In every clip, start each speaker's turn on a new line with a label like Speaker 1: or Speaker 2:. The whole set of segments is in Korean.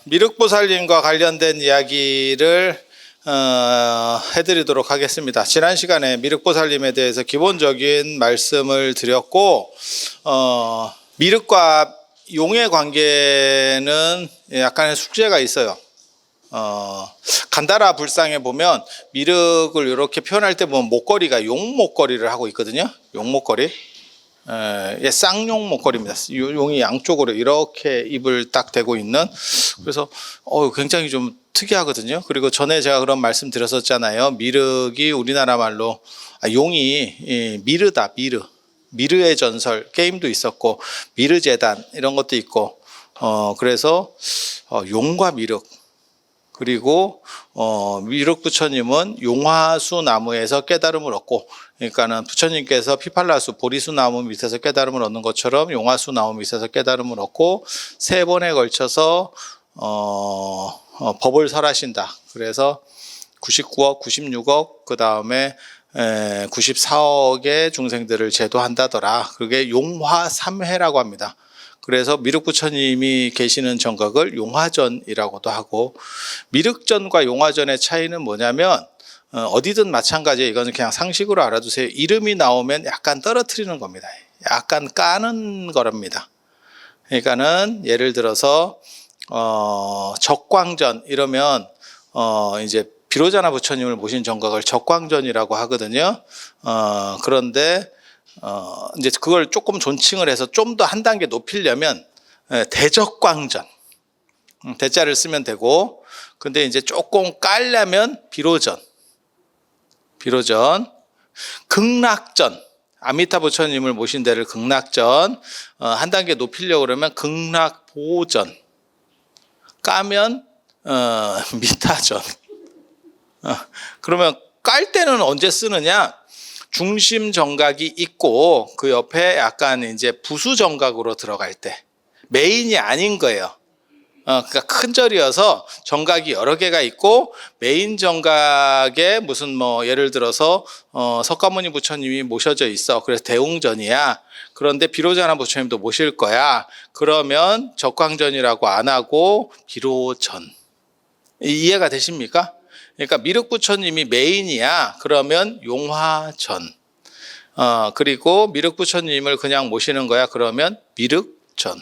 Speaker 1: 미륵보살님과 관련된 이야기를 해드리도록 하겠습니다. 지난 시간에 미륵보살님에 대해서 기본적인 말씀을 드렸고, 미륵과 용의 관계는 약간의 숙제가 있어요. 간다라 불상에 보면 미륵을 이렇게 표현할 때 보면 목걸이가 용 목걸이를 하고 있거든요. 용 목걸이. 쌍용 목걸이입니다. 용이 양쪽으로 이렇게 입을 딱 대고 있는. 그래서 굉장히 좀 특이하거든요. 그리고 전에 제가 그런 말씀 드렸었잖아요. 미륵이 우리나라 말로 용이 미르다. 미르의 전설 게임도 있었고 미르재단 이런 것도 있고, 그래서 용과 미륵, 그리고 미륵 부처님은 용화수 나무에서 깨달음을 얻고, 그러니까는 부처님께서 피팔라수 보리수 나무 밑에서 깨달음을 얻는 것처럼 용화수 나무 밑에서 깨달음을 얻고 3번에 걸쳐서 법을 설하신다. 그래서 99억, 96억, 그 다음에 94억의 중생들을 제도한다더라. 그게 용화삼회라고 합니다. 그래서 미륵 부처님이 계시는 정각을 용화전이라고도 하고, 미륵전과 용화전의 차이는 뭐냐면 어디든 마찬가지예요. 이거는 그냥 상식으로 알아두세요. 이름이 나오면 약간 떨어뜨리는 겁니다. 약간 까는 거랍니다. 그러니까는 예를 들어서 적광전 이러면 이제 비로자나 부처님을 모신 정각을 적광전이라고 하거든요. 그런데 이제 그걸 조금 존칭을 해서 좀 더 한 단계 높이려면 대적광전, 대자를 쓰면 되고, 근데 이제 조금 깔려면 비로전, 극락전, 아미타 부처님을 모신 데를 극락전, 한 단계 높이려고 그러면 극락보전, 까면 미타전. 그러면 깔 때는 언제 쓰느냐? 중심 정각이 있고 그 옆에 약간 이제 부수 정각으로 들어갈 때, 메인이 아닌 거예요. 그러니까 큰 절이어서 정각이 여러 개가 있고, 메인 정각에 무슨 예를 들어서 석가모니 부처님이 모셔져 있어. 그래서 대웅전이야. 그런데 비로자나 부처님도 모실 거야. 그러면 적광전이라고 안 하고 비로전. 이해가 되십니까? 그러니까 미륵 부처님이 메인이야. 그러면 용화전. 그리고 미륵 부처님을 그냥 모시는 거야. 그러면 미륵전.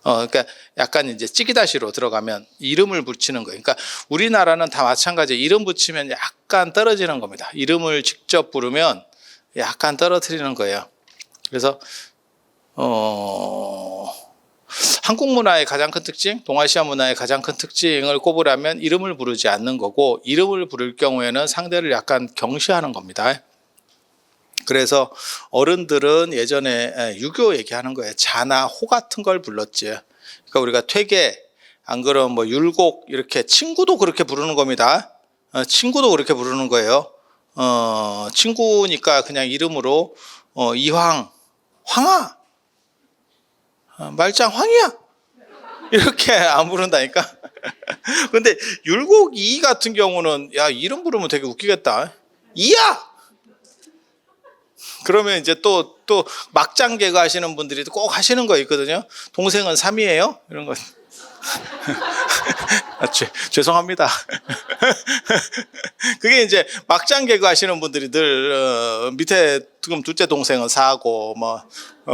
Speaker 1: 그러니까 약간 이제 찌기다시로 들어가면 이름을 붙이는 거예요. 그러니까 우리나라는 다 마찬가지예요. 이름 붙이면 약간 떨어지는 겁니다. 이름을 직접 부르면 약간 떨어뜨리는 거예요. 그래서 한국 문화의 가장 큰 특징, 동아시아 문화의 가장 큰 특징을 꼽으라면 이름을 부르지 않는 거고, 이름을 부를 경우에는 상대를 약간 경시하는 겁니다. 그래서 어른들은 예전에 유교 얘기하는 거예요. 자나 호 같은 걸 불렀지. 그러니까 우리가 퇴계, 안 그러면 율곡, 이렇게 친구도 그렇게 부르는 겁니다. 친구도 그렇게 부르는 거예요. 친구니까 그냥 이름으로 이황, 황아, 말짱 황이야, 이렇게 안 부른다니까. 근데 율곡 이 같은 경우는 야, 이름 부르면 되게 웃기겠다. 이야! 그러면 이제 또 막장 개그 하시는 분들이 꼭 하시는 거 있거든요. 동생은 3이에요? 이런 거. 죄송합니다. 그게 이제 막장 개그 하시는 분들이 늘 밑에 지금 둘째 동생은 4고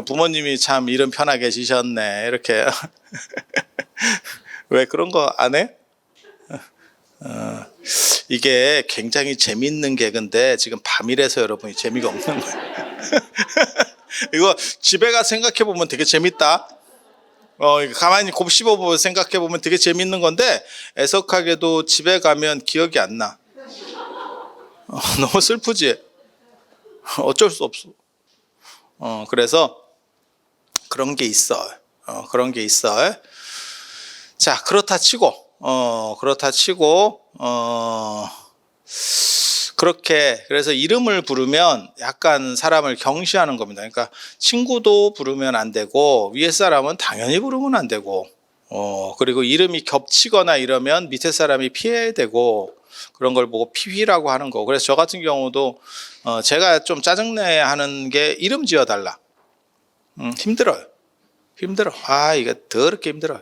Speaker 1: 부모님이 참 이름 편하게 지셨네 이렇게. 왜 그런 거 안 해? 이게 굉장히 재밌는 개그인데 지금 밤이라서 여러분이 재미가 없는 거예요. 이거 집에 가 생각해 보면 되게 재밌다. 가만히 곱씹어 보고 생각해 보면 되게 재밌는 건데, 애석하게도 집에 가면 기억이 안 나. 너무 슬프지. 어쩔 수 없어. 그래서 그런 게 있어. 그런 게 있어. 자, 그렇다 치고 그렇게, 그래서 이름을 부르면 약간 사람을 경시하는 겁니다. 그러니까 친구도 부르면 안 되고 위에 사람은 당연히 부르면 안 되고, 그리고 이름이 겹치거나 이러면 밑에 사람이 피해야 되고, 그런 걸 보고 피휘라고 하는 거. 그래서 저 같은 경우도 제가 좀 짜증내 하는 게 이름 지어달라. 힘들어요. 힘들어. 이게 더럽게 힘들어.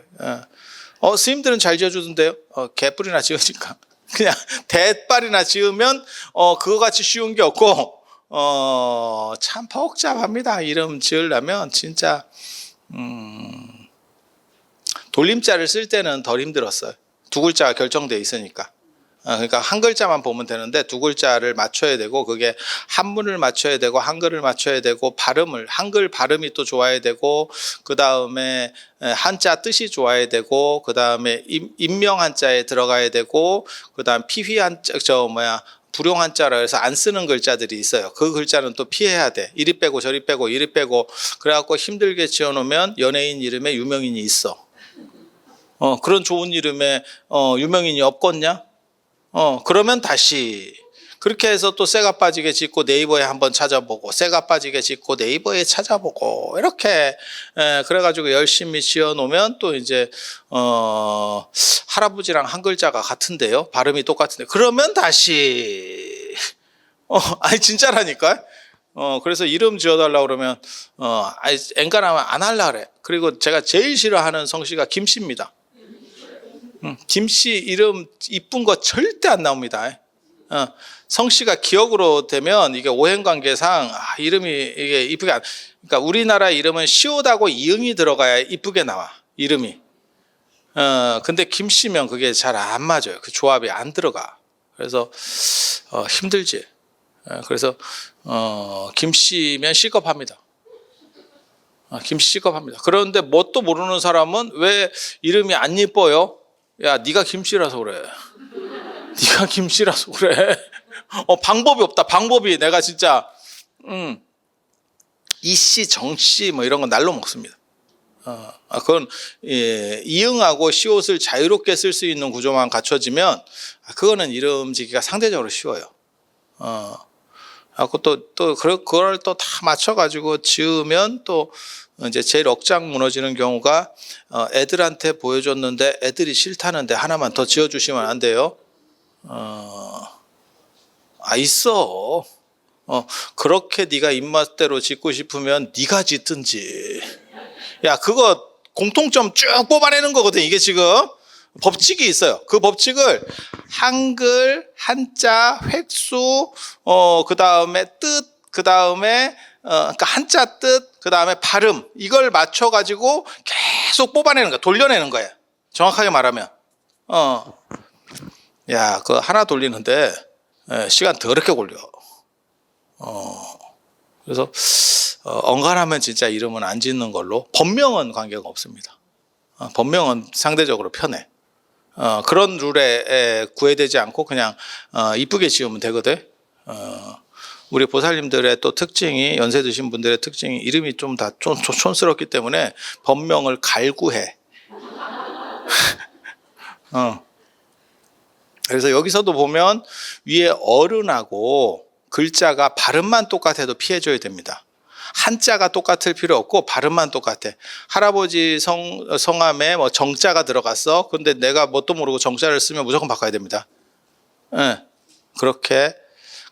Speaker 1: 스님들은 잘 지어주던데요. 개뿔이나 지으니까. 그냥 대빨이나 지으면 그거 같이 쉬운 게 없고 참 복잡합니다. 이름 지으려면 진짜 돌림자를 쓸 때는 덜 힘들었어요. 두 글자가 결정돼 있으니까. 그러니까 한 글자만 보면 되는데 두 글자를 맞춰야 되고 그게 한문을 맞춰야 되고 한글을 맞춰야 되고 발음을 한글 발음이 또 좋아야 되고 그 다음에 한자 뜻이 좋아야 되고 그 다음에 인명 한자에 들어가야 되고 그 다음 피휘 한자 불용 한자라 해서 안 쓰는 글자들이 있어요. 그 글자는 또 피해야 돼. 이리 빼고 저리 빼고 이리 빼고 그래갖고 힘들게 지어놓으면 연예인 이름에 유명인이 있어. 그런 좋은 이름에 유명인이 없겠냐? 그러면 다시 그렇게 해서 또 쇠가 빠지게 짓고 네이버에 한번 찾아보고 쇠가 빠지게 짓고 네이버에 찾아보고 이렇게 그래가지고 열심히 지어놓으면 또 이제 할아버지랑 한 글자가 같은데요. 발음이 똑같은데 그러면 다시 아니 진짜라니까. 그래서 이름 지어달라고 그러면 엔간하면 안 하려고 그래. 그리고 제가 제일 싫어하는 성씨가 김씨입니다. 김씨 이름 이쁜 거 절대 안 나옵니다. 성씨가 기억으로 되면 이게 오행관계상 이름이 이게 이쁘게 그러니까 우리나라 이름은 시옷하고 이응이 들어가야 이쁘게 나와 이름이. 근데 김씨면 그게 잘 안 맞아요. 그 조합이 안 들어가. 그래서 힘들지. 그래서 김씨면 C급합니다. 김씨 C급합니다. 그런데 뭣도 모르는 사람은 왜 이름이 안 예뻐요? 야, 네가 김씨라서 그래. 네가 김씨라서 그래. 방법이 없다. 방법이 내가 진짜 이씨, 정씨 뭐 이런 건 날로 먹습니다. 그건 이응하고 시옷을 자유롭게 쓸 수 있는 구조만 갖춰지면 그거는 이름 짓기가 상대적으로 쉬워요. 그걸 또 다 맞춰가지고 지으면 또 이제 제일 억장 무너지는 경우가 애들한테 보여줬는데 애들이 싫다는데 하나만 더 지어주시면 안 돼요? 있어. 그렇게 네가 입맛대로 짓고 싶으면 네가 짓든지. 야, 그거 공통점 쭉 뽑아내는 거거든. 이게 지금 법칙이 있어요. 그 법칙을 한글, 한자, 획수, 그 다음에 뜻, 그 다음에 그러니까 한자 뜻, 그 다음에 발음 이걸 맞춰가지고 계속 뽑아내는 거야. 돌려내는 거야. 정확하게 말하면. 야, 그거 하나 돌리는데 시간 더럽게 걸려. 그래서 엉간하면 진짜 이름은 안 짓는 걸로. 본명은 관계가 없습니다. 본명은 상대적으로 편해. 그런 룰에 구애되지 않고 그냥 이쁘게 지으면 되거든. 우리 보살님들의 또 특징이 연세 드신 분들의 특징이 이름이 좀 다 촌스럽기 때문에 본명을 갈구해. 그래서 여기서도 보면 위에 어른하고 글자가 발음만 똑같아도 피해줘야 됩니다. 한자가 똑같을 필요 없고 발음만 똑같아. 할아버지 성함에 뭐 정자가 들어갔어. 근데 내가 뭣도 모르고 정자를 쓰면 무조건 바꿔야 됩니다. 그렇게.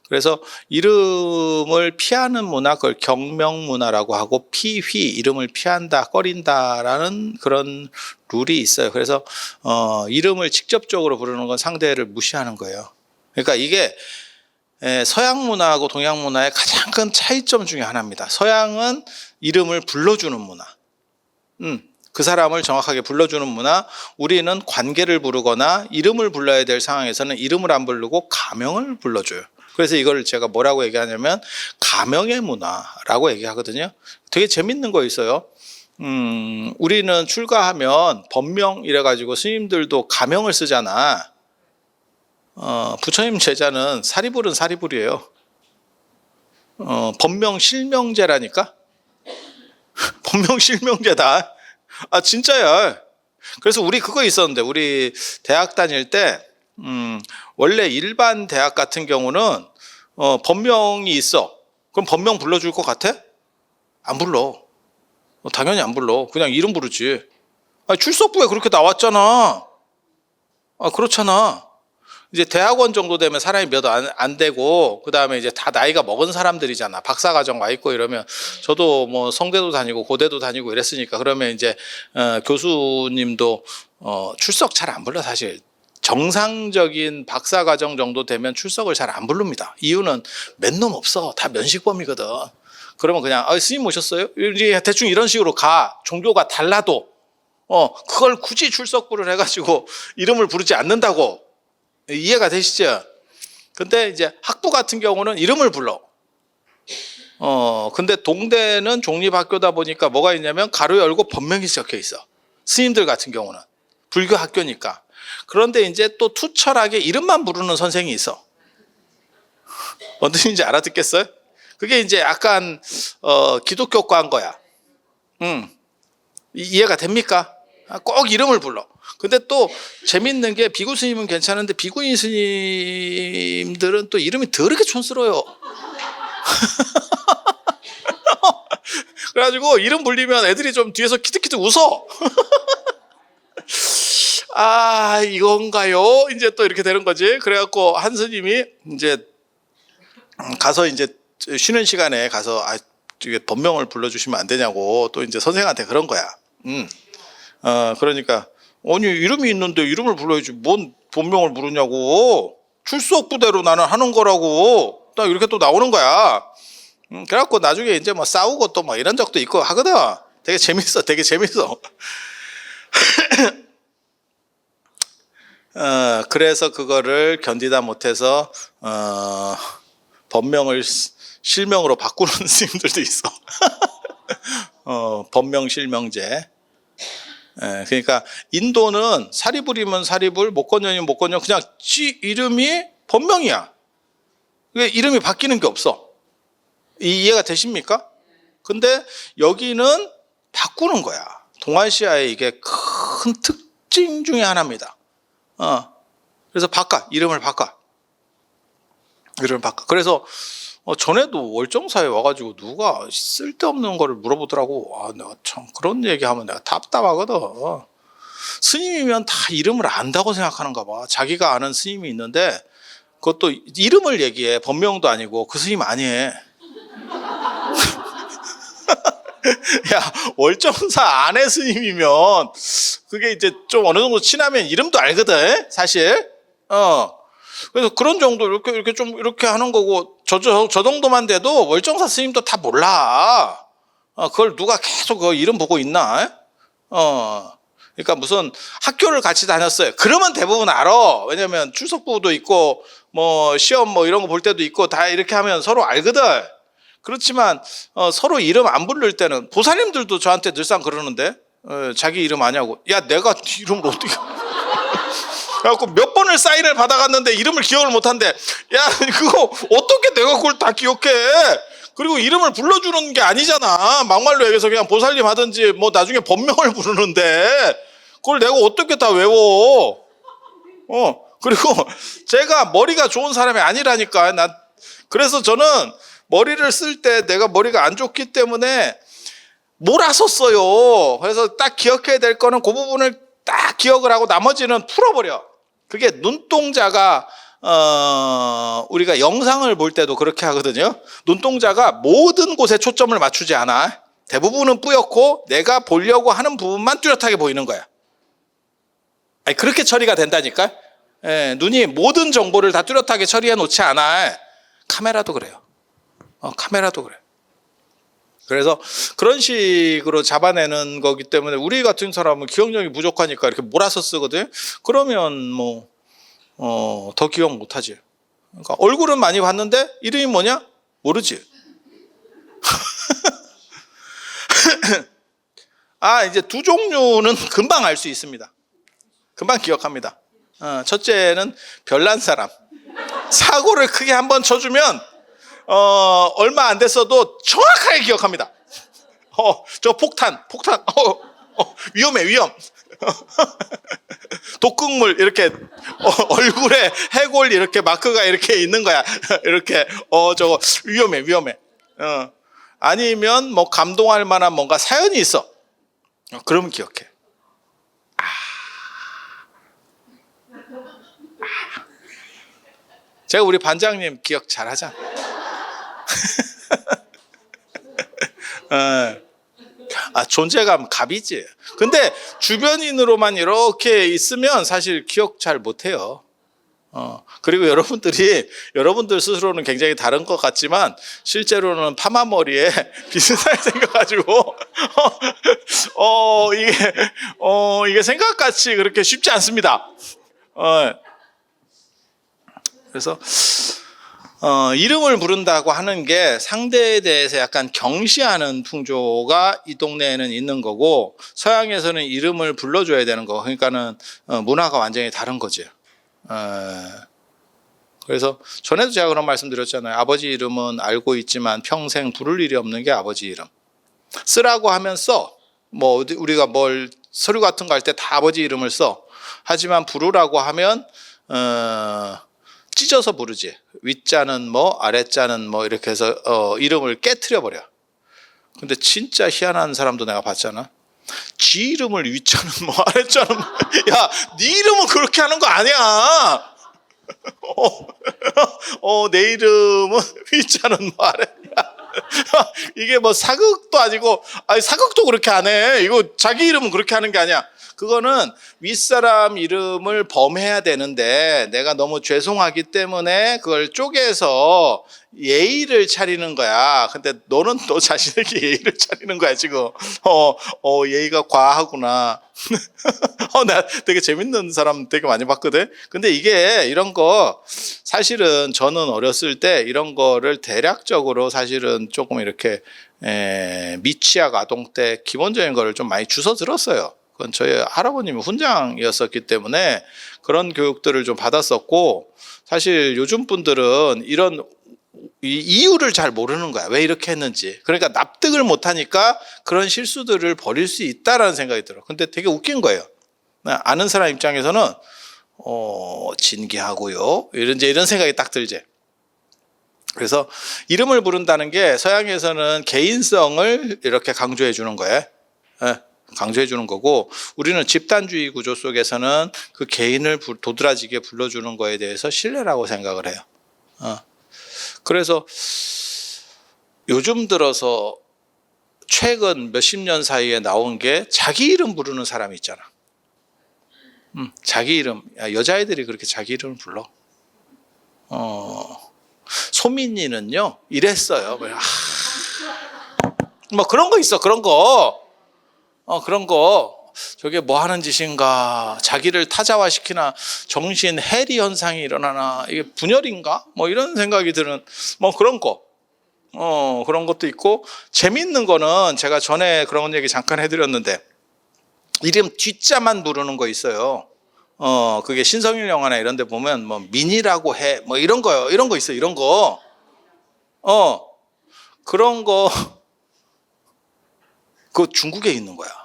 Speaker 1: 그래서 이름을 피하는 문화, 그걸 경명문화라고 하고 피휘, 이름을 피한다, 꺼린다라는 그런 룰이 있어요. 그래서 이름을 직접적으로 부르는 건 상대를 무시하는 거예요. 그러니까 이게 서양 문화하고 동양 문화의 가장 큰 차이점 중에 하나입니다. 서양은 이름을 불러주는 문화. 그 사람을 정확하게 불러주는 문화. 우리는 관계를 부르거나 이름을 불러야 될 상황에서는 이름을 안 부르고 가명을 불러줘요. 그래서 이걸 제가 뭐라고 얘기하냐면 가명의 문화라고 얘기하거든요. 되게 재밌는 거 있어요. 우리는 출가하면 법명 이래가지고 스님들도 가명을 쓰잖아. 부처님 제자는 사리불은 사리불이에요. 법명 실명제라니까. 법명 실명제다. 진짜야. 그래서 우리 그거 있었는데 우리 대학 다닐 때 원래 일반 대학 같은 경우는 법명이 있어. 그럼 법명 불러줄 것 같아? 안 불러. 당연히 안 불러. 그냥 이름 부르지. 출석부에 그렇게 나왔잖아. 그렇잖아. 이제 대학원 정도 되면 사람이 몇 안 되고, 그 다음에 이제 다 나이가 먹은 사람들이잖아. 박사과정 와 있고 이러면, 저도 뭐 성대도 다니고 고대도 다니고 이랬으니까, 그러면 이제 교수님도 출석 잘 안 불러. 사실 정상적인 박사과정 정도 되면 출석을 잘 안 부릅니다. 이유는 몇 놈 없어. 다 면식범이거든. 그러면 그냥 스님 오셨어요? 대충 이런 식으로 가. 종교가 달라도 그걸 굳이 출석부를 해가지고 이름을 부르지 않는다고. 이해가 되시죠? 근데 이제 학부 같은 경우는 이름을 불러. 근데 동대는 종립학교다 보니까 뭐가 있냐면 가로 열고 법명이 적혀 있어. 스님들 같은 경우는 불교 학교니까. 그런데 이제 또 투철하게 이름만 부르는 선생이 있어. 어떤 뜻인지 알아듣겠어요? 그게 이제 약간 기독교과인 거야. 이해가 됩니까? 꼭 이름을 불러. 근데 또 재밌는 게 비구 스님은 괜찮은데 비구인 스님들은 또 이름이 더럽게 촌스러워요. 그래가지고 이름 불리면 애들이 좀 뒤에서 키득키득 웃어. 아, 이건가요? 이제 또 이렇게 되는 거지. 그래갖고 한 스님이 이제 가서 이제 쉬는 시간에 가서 이게 법명을 불러주시면 안 되냐고 또 이제 선생한테 그런 거야. 그러니까 아니 이름이 있는데 이름을 불러야지 뭔 본명을 부르냐고. 출석 부대로 나는 하는 거라고. 딱 이렇게 또 나오는 거야. 그래갖고 나중에 이제 뭐 싸우고 또 뭐 이런 적도 있고 하거든. 되게 재밌어. 되게 재밌어. 그래서 그거를 견디다 못해서 법명을 실명으로 바꾸는 스님들도 있어. 법명 실명제. 그러니까 인도는 사리불이면 사리불, 목건년이면 목건년, 그냥 지 이름이 본명이야. 이름이 바뀌는 게 없어. 이해가 되십니까? 근데 여기는 바꾸는 거야. 동아시아의 이게 큰 특징 중에 하나입니다. 그래서 이름을 바꿔. 그래서 전에도 월정사에 와가지고 누가 쓸데없는 거를 물어보더라고. 내가 참 그런 얘기하면 내가 답답하거든. 스님이면 다 이름을 안다고 생각하는가 봐. 자기가 아는 스님이 있는데 그것도 이름을 얘기해. 본명도 아니고 그 스님 아니에. 야, 월정사 안에 스님이면 그게 이제 좀 어느 정도 친하면 이름도 알거든, 사실. 그래서 그런 정도 이렇게 좀 이렇게 하는 거고, 저 정도만 돼도 월정사 스님도 다 몰라. 그걸 누가 계속 그 이름 보고 있나? 그러니까 무슨 학교를 같이 다녔어요. 그러면 대부분 알아. 왜냐면 출석부도 있고 뭐 시험 뭐 이런 거 볼 때도 있고 다 이렇게 하면 서로 알거든. 그렇지만 서로 이름 안 부를 때는 보살님들도 저한테 늘상 그러는데 자기 이름 아냐고. 야, 내가 네 이름을 어떻게 그래갖고 몇 번을 사인을 받아갔는데 이름을 기억을 못한대. 야, 그거 어떻게 내가 그걸 다 기억해? 그리고 이름을 불러주는 게 아니잖아. 막말로 얘기해서 그냥 보살님 하든지 뭐 나중에 법명을 부르는데 그걸 내가 어떻게 다 외워? 그리고 제가 머리가 좋은 사람이 아니라니까. 그래서 저는 머리를 쓸 때 내가 머리가 안 좋기 때문에 몰아섰어요. 그래서 딱 기억해야 될 거는 그 부분을 딱 기억을 하고 나머지는 풀어버려. 그게 눈동자가 우리가 영상을 볼 때도 그렇게 하거든요. 눈동자가 모든 곳에 초점을 맞추지 않아. 대부분은 뿌옇고 내가 보려고 하는 부분만 뚜렷하게 보이는 거야. 아니, 그렇게 처리가 된다니까. 눈이 모든 정보를 다 뚜렷하게 처리해 놓지 않아. 카메라도 그래요. 카메라도 그래. 그래서 그런 식으로 잡아내는 거기 때문에 우리 같은 사람은 기억력이 부족하니까 이렇게 몰아서 쓰거든. 그러면 뭐 더 기억 못하지. 그러니까 얼굴은 많이 봤는데 이름이 뭐냐? 모르지. 이제 두 종류는 금방 알 수 있습니다. 금방 기억합니다. 첫째는 별난 사람. 사고를 크게 한번 쳐주면 얼마 안 됐어도 정확하게 기억합니다. 저 폭탄, 위험. 독극물 이렇게 얼굴에 해골 이렇게 마크가 이렇게 있는 거야. 이렇게 저거 위험해. 아니면 뭐 감동할 만한 뭔가 사연이 있어. 그러면 기억해. 제가 우리 반장님 기억 잘 하잖아. 존재감 갑이지. 근데 주변인으로만 이렇게 있으면 사실 기억 잘 못해요. 그리고 여러분들 스스로는 굉장히 다른 것 같지만 실제로는 파마머리에 비슷하게 생겨가지고 이게 생각같이 그렇게 쉽지 않습니다. 그래서 이름을 부른다고 하는 게 상대에 대해서 약간 경시하는 풍조가 이 동네에는 있는 거고, 서양에서는 이름을 불러줘야 되는 거. 그러니까는 문화가 완전히 다른 거죠. 그래서 전에도 제가 그런 말씀 드렸잖아요. 아버지 이름은 알고 있지만 평생 부를 일이 없는 게 아버지 이름. 쓰라고 하면 써. 뭐 우리가 뭘 서류 같은 거 할 때 다 아버지 이름을 써. 하지만 부르라고 하면 찢어서 부르지. 윗자는 뭐 아랫자는 뭐 이렇게 해서 이름을 깨트려 버려. 근데 진짜 희한한 사람도 내가 봤잖아. 지 이름을 윗자는 뭐 아랫자는 뭐. 야, 네 이름은 그렇게 하는 거 아니야. 내 이름은 윗자는 뭐 아랫. 이게 뭐 사극도 아니고, 아니 사극도 그렇게 안 해. 이거 자기 이름은 그렇게 하는 게 아니야. 그거는 윗사람 이름을 범해야 되는데 내가 너무 죄송하기 때문에 그걸 쪼개서 예의를 차리는 거야. 근데 너는 너 자신에게 예의를 차리는 거야 지금. 예의가 과하구나. 나 되게 재밌는 사람 되게 많이 봤거든. 근데 이게 이런 거 사실은 저는 어렸을 때 이런 거를 대략적으로 사실은 조금 이렇게 미취학 아동 때 기본적인 거를 좀 많이 주워 들었어요. 그건 저희 할아버님이 훈장이었었기 때문에 그런 교육들을 좀 받았었고, 사실 요즘 분들은 이런 이유를 잘 모르는 거야. 왜 이렇게 했는지. 그러니까 납득을 못하니까 그런 실수들을 벌일 수 있다라는 생각이 들어. 근데 되게 웃긴 거예요. 아는 사람 입장에서는 진기하고요. 이런 생각이 딱 들지. 그래서 이름을 부른다는 게 서양에서는 개인성을 이렇게 강조해 주는 거예요. 강조해 주는 거고, 우리는 집단주의 구조 속에서는 그 개인을 도드라지게 불러주는 거에 대해서 신뢰라고 생각을 해요. 그래서 요즘 들어서 최근 몇십 년 사이에 나온 게 자기 이름 부르는 사람이 있잖아. 자기 이름. 여자애들이 그렇게 자기 이름을 불러. 소민이는요 이랬어요. 뭐 그런 거 있어. 그런 거. 그런 거. 저게 뭐 하는 짓인가, 자기를 타자화시키나, 정신 해리 현상이 일어나나, 이게 분열인가, 뭐 이런 생각이 드는 뭐 그런 거. 그런 것도 있고, 재밌는 거는 제가 전에 그런 얘기 잠깐 해드렸는데, 이름 뒷자만 부르는 거 있어요. 그게 신성일 영화나 이런 데 보면 뭐 민이라고 해, 뭐 이런 거요. 이런 거 있어요. 이런 거. 그런 거 그거 중국에 있는 거야.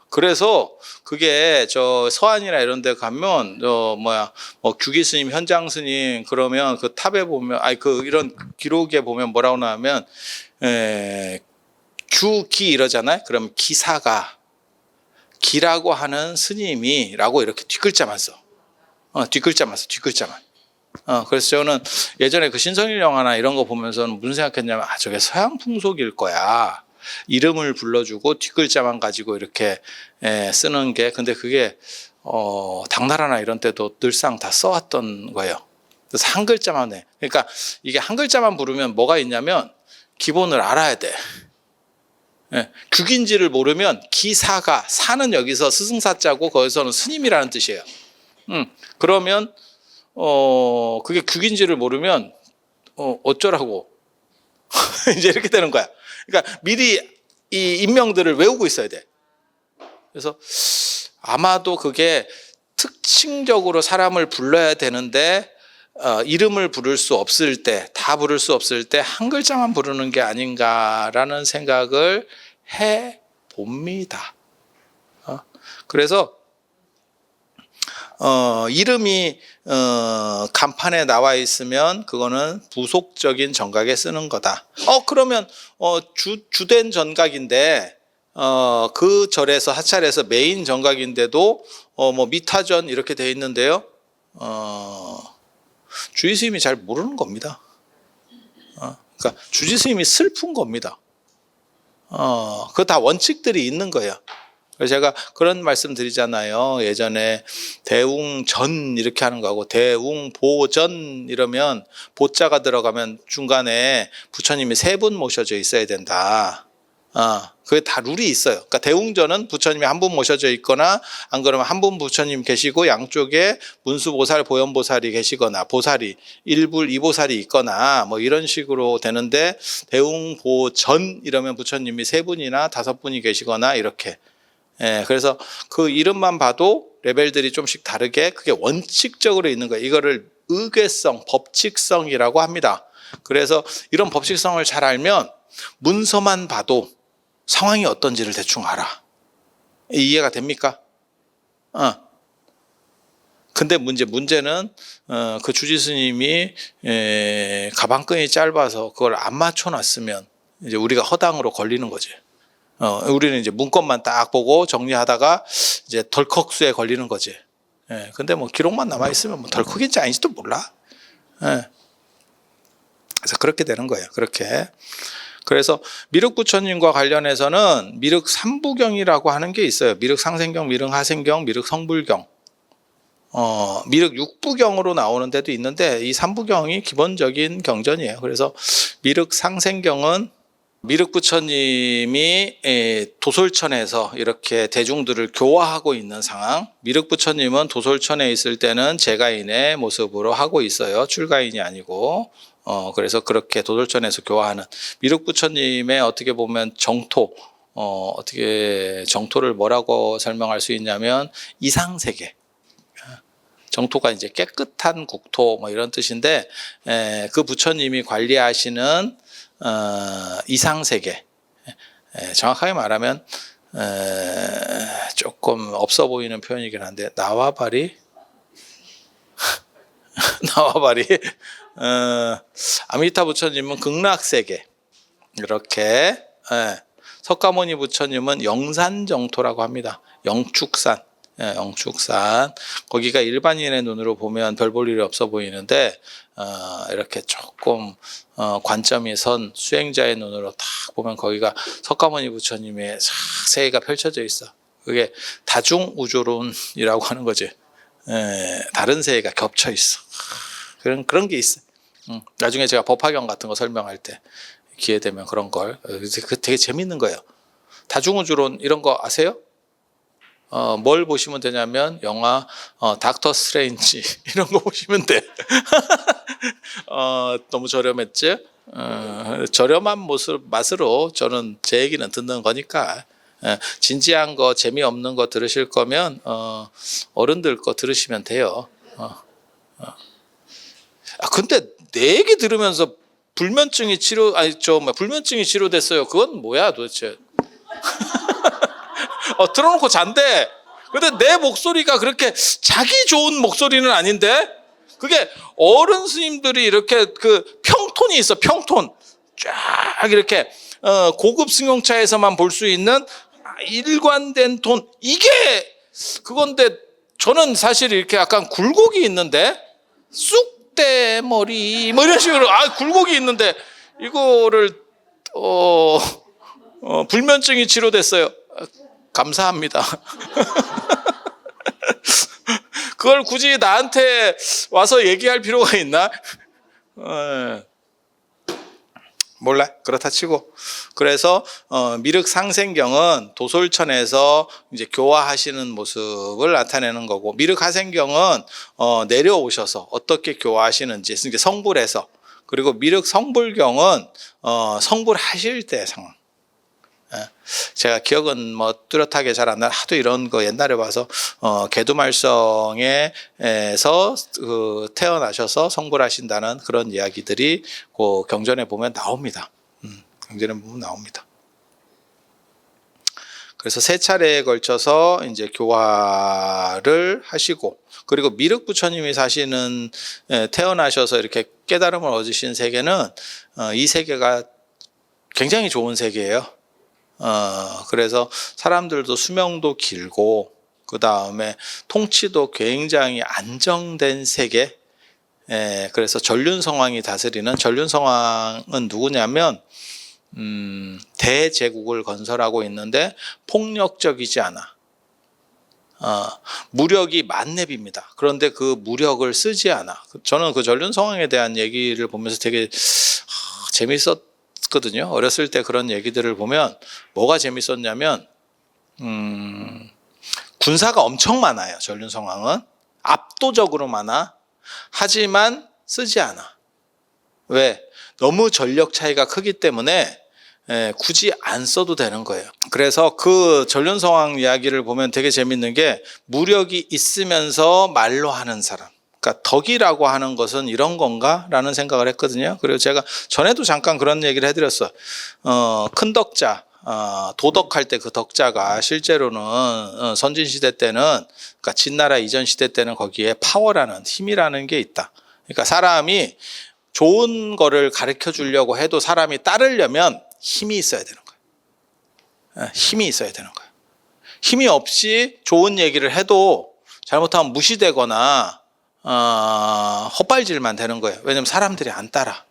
Speaker 1: 그래서 그게 저 서안이나 이런 데 가면 뭐 규기 스님, 현장 스님 그러면 그 탑에 보면 이런 기록에 보면 뭐라고 나오면 규기 이러잖아요. 그럼 기사가 기라고 하는 스님이라고 이렇게 뒷글자만 써. 뒷글자만. 그래서 저는 예전에 그 신성일 영화나 이런 거 보면서는 무슨 생각했냐면, 저게 서양 풍속일 거야. 이름을 불러주고 뒷글자만 가지고 이렇게 쓰는 게, 근데 그게 당나라나 이런 때도 늘상 다 써왔던 거예요. 그래서 한 글자만 해. 그러니까 이게 한 글자만 부르면 뭐가 있냐면 기본을 알아야 돼. 규긴지를 모르면 기사가, 사는 여기서 스승사자고 거기서는 스님이라는 뜻이에요. 그러면 그게 규긴지를 모르면 어쩌라고 이제 이렇게 되는 거야. 그러니까 미리 이 인명들을 외우고 있어야 돼. 그래서 아마도 그게 특징적으로 사람을 불러야 되는데 이름을 부를 수 없을 때, 다 부를 수 없을 때 한 글자만 부르는 게 아닌가라는 생각을 해 봅니다. 그래서 이름이 간판에 나와 있으면 그거는 부속적인 정각에 쓰는 거다. 그러면 주된 정각인데 그 절에서 하찰에서 메인 정각인데도 뭐 미타전 이렇게 돼 있는데요. 주지 스님이 잘 모르는 겁니다. 그러니까 주지 스님이 슬픈 겁니다. 그거 다 원칙들이 있는 거예요. 그래서 제가 그런 말씀 드리잖아요. 예전에 대웅전 이렇게 하는 거하고 대웅보전 이러면 보자가 들어가면 중간에 부처님이 3분 모셔져 있어야 된다. 그게 다 룰이 있어요. 그러니까 대웅전은 부처님이 한 분 모셔져 있거나 안 그러면 한 분 부처님 계시고 양쪽에 문수보살, 보현보살이 계시거나 보살이 1불, 2보살이 있거나 뭐 이런 식으로 되는데 대웅보전 이러면 부처님이 3분이나 5분이 계시거나 이렇게. 그래서 그 이름만 봐도 레벨들이 좀씩 다르게 그게 원칙적으로 있는 거예요. 이거를 의궤성, 법칙성이라고 합니다. 그래서 이런 법칙성을 잘 알면 문서만 봐도 상황이 어떤지를 대충 알아. 이해가 됩니까? 근데 문제는 그 주지 스님이 가방끈이 짧아서 그걸 안 맞춰놨으면 이제 우리가 허당으로 걸리는 거지. 우리는 이제 문건만 딱 보고 정리하다가 이제 덜컥수에 걸리는 거지. 근데 뭐 기록만 남아 있으면 뭐 덜컥인지 아닌지도 몰라. 그래서 그렇게 되는 거예요. 그렇게. 그래서 미륵부처님과 관련해서는 미륵 3부경이라고 하는 게 있어요. 미륵 상생경, 미륵 하생경, 미륵 성불경. 미륵 6부경으로 나오는 데도 있는데 이 3부경이 기본적인 경전이에요. 그래서 미륵 상생경은 미륵 부처님이 도솔천에서 이렇게 대중들을 교화하고 있는 상황. 미륵 부처님은 도솔천에 있을 때는 제가인의 모습으로 하고 있어요. 출가인이 아니고. 그래서 그렇게 도솔천에서 교화하는 미륵 부처님의 어떻게 보면 정토, 어떻게 정토를 뭐라고 설명할 수 있냐면 이상세계. 정토가 이제 깨끗한 국토 뭐 이런 뜻인데 그 부처님이 관리하시는 이상세계, 정확하게 말하면 조금 없어 보이는 표현이긴 한데 나와바리 아미타 부처님은 극락세계 이렇게, 석가모니 부처님은 영산정토라고 합니다. 영축산. 영축산. 거기가 일반인의 눈으로 보면 별 볼 일이 없어 보이는데 이렇게 조금 관점이 선 수행자의 눈으로 딱 보면 거기가 석가모니 부처님의 세계가 펼쳐져 있어. 그게 다중우주론이라고 하는 거지. 다른 세계가 겹쳐 있어. 그런 게 있어. 나중에 제가 법화경 같은 거 설명할 때 기회 되면 그런 걸. 그 되게 재밌는 거예요. 다중우주론 이런 거 아세요? 뭘 보시면 되냐면 영화 닥터 스트레인지 이런 거 보시면 돼. 너무 저렴했지? 저렴한 맛으로 저는 제 얘기는 듣는 거니까 진지한 거 재미없는 거 들으실 거면 어른들 거 들으시면 돼요. 근데 내 얘기 들으면서 불면증이 치료됐어요. 그건 뭐야 도대체? 틀어놓고 잔대. 근데 내 목소리가 그렇게 자기 좋은 목소리는 아닌데 그게 어른 스님들이 이렇게 그 평톤이 있어. 평톤 쫙 이렇게 고급 승용차에서만 볼 수 있는 일관된 톤, 이게 그건데 저는 사실 이렇게 약간 굴곡이 있는데 쑥대머리 뭐 이런 식으로 굴곡이 있는데 이거를 불면증이 치료됐어요. 감사합니다. 그걸 굳이 나한테 와서 얘기할 필요가 있나? 몰라. 그렇다 치고. 그래서 미륵 상생경은 도솔천에서 이제 교화하시는 모습을 나타내는 거고, 미륵 하생경은 내려오셔서 어떻게 교화하시는지, 이제 성불해서, 그리고 미륵 성불경은 성불하실 때 상황. 제가 기억은 뭐 뚜렷하게 잘 안 나. 하도 이런 거 옛날에 봐서 개두말성에서 태어나셔서 성불하신다는 그런 이야기들이 그 경전에 보면 나옵니다. 경전에 보면 나옵니다. 그래서 3차례에 걸쳐서 이제 교화를 하시고, 그리고 미륵 부처님이 사시는 태어나셔서 이렇게 깨달음을 얻으신 세계는 이 세계가 굉장히 좋은 세계예요. 그래서 사람들도 수명도 길고, 그 다음에 통치도 굉장히 안정된 세계. 그래서 전륜성왕이 다스리는, 전륜성왕은 누구냐면 대제국을 건설하고 있는데 폭력적이지 않아. 무력이 만렙입니다. 그런데 그 무력을 쓰지 않아. 저는 그 전륜성왕에 대한 얘기를 보면서 되게 재밌었거든요. 어렸을 때 그런 얘기들을 보면 뭐가 재밌었냐면 군사가 엄청 많아요. 전륜성왕은 압도적으로 많아. 하지만 쓰지 않아. 왜? 너무 전력 차이가 크기 때문에 굳이 안 써도 되는 거예요. 그래서 그 전륜성왕 이야기를 보면 되게 재밌는 게, 무력이 있으면서 말로 하는 사람. 그러니까 덕이라고 하는 것은 이런 건가? 라는 생각을 했거든요. 그리고 제가 전에도 잠깐 그런 얘기를 해드렸어요. 큰 덕자, 도덕할 때 그 덕자가 실제로는 선진시대 때는, 그러니까 진나라 이전 시대 때는 거기에 파워라는, 힘이라는 게 있다. 그러니까 사람이 좋은 거를 가르쳐 주려고 해도 사람이 따르려면 힘이 있어야 되는 거예요. 힘이 있어야 되는 거예요. 힘이 없이 좋은 얘기를 해도 잘못하면 무시되거나 헛발질만 되는 거예요. 왜냐하면 사람들이 안 따라.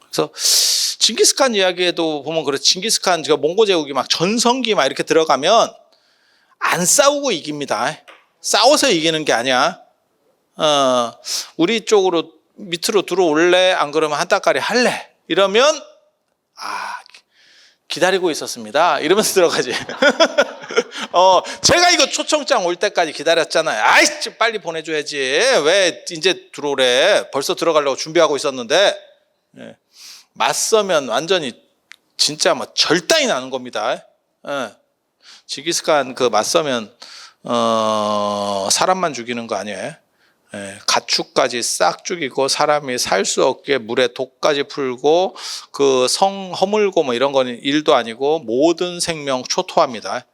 Speaker 1: 그래서 징기스칸 이야기에도 보면 그렇지. 징기스칸 몽고 제국이 막 전성기 막 이렇게 들어가면 안 싸우고 이깁니다. 싸워서 이기는 게 아니야. 우리 쪽으로 밑으로 들어올래? 안 그러면 한따까리 할래? 이러면 기다리고 있었습니다. 이러면서 들어가지. 제가 이거 초청장 올 때까지 기다렸잖아요. 아이, 빨리 보내줘야지. 왜 이제 들어오래? 벌써 들어가려고 준비하고 있었는데. 맞서면 완전히 진짜 뭐 절단이 나는 겁니다. 징기스칸 그 맞서면 사람만 죽이는 거 아니에요? 가축까지 싹 죽이고 사람이 살 수 없게 물에 독까지 풀고 그 성 허물고 뭐 이런 거는 일도 아니고 모든 생명 초토화입니다.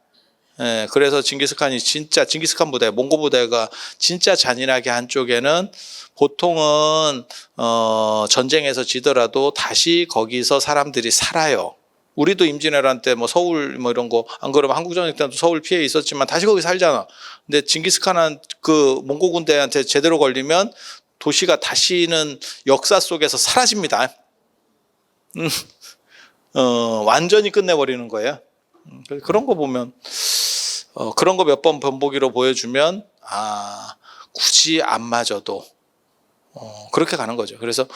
Speaker 1: 그래서 징기스칸이 진짜, 징기스칸 부대, 몽고 부대가 진짜 잔인하게 한 쪽에는 보통은 전쟁에서 지더라도 다시 거기서 사람들이 살아요. 우리도 임진왜란 때 뭐 서울 뭐 이런 거, 안 그러면 한국전쟁 때도 서울 피해 있었지만 다시 거기 살잖아. 근데 징기스칸은 그 몽고 군대한테 제대로 걸리면 도시가 다시는 역사 속에서 사라집니다. 완전히 끝내버리는 거예요. 그런 거 보면 그런 거 몇 번 본보기로 보여주면 굳이 안 맞아도 그렇게 가는 거죠. 그래서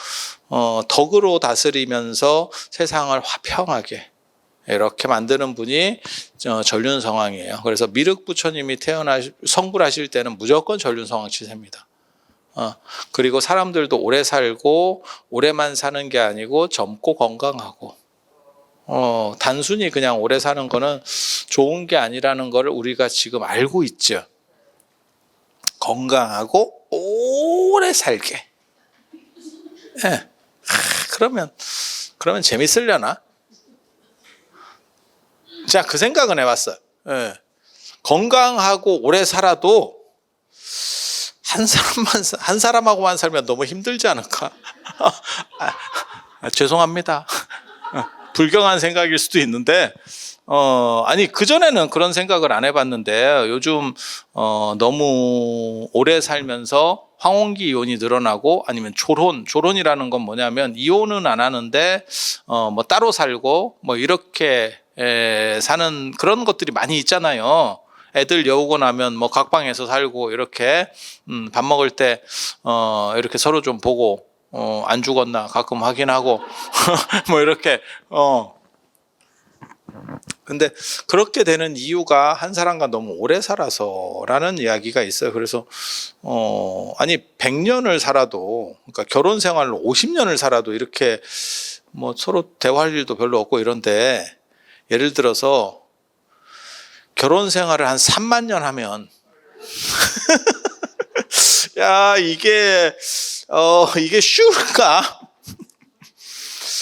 Speaker 1: 덕으로 다스리면서 세상을 화평하게 이렇게 만드는 분이 전륜성왕이에요. 그래서 미륵부처님이 성불하실 때는 무조건 전륜성왕 치세입니다. 그리고 사람들도 오래 살고 오래만 사는 게 아니고 젊고 건강하고 단순히 그냥 오래 사는 거는 좋은 게 아니라는 거를 우리가 지금 알고 있죠. 건강하고 오래 살게. 그러면 재밌으려나? 자, 그 생각은 해봤어요. 건강하고 오래 살아도 한 사람하고만 살면 너무 힘들지 않을까? 죄송합니다. 불경한 생각일 수도 있는데, 아니, 그전에는 그런 생각을 안 해봤는데, 요즘, 너무 오래 살면서 황혼기 이온이 늘어나고, 아니면 조론이라는 건 뭐냐면, 이혼은 안 하는데, 뭐 따로 살고, 뭐 이렇게, 사는 그런 것들이 많이 있잖아요. 애들 여우고 나면 뭐 각방에서 살고, 이렇게, 밥 먹을 때, 이렇게 서로 좀 보고, 안 죽었나 가끔 확인하고 뭐 이렇게 근데 그렇게 되는 이유가 한 사람과 너무 오래 살아서라는 이야기가 있어요. 그래서 아니 100년을 살아도, 그러니까 결혼 생활로 50년을 살아도 이렇게 뭐 서로 대화할 일도 별로 없고 이런데, 예를 들어서 결혼 생활을 한 3만 년 하면 야, 이게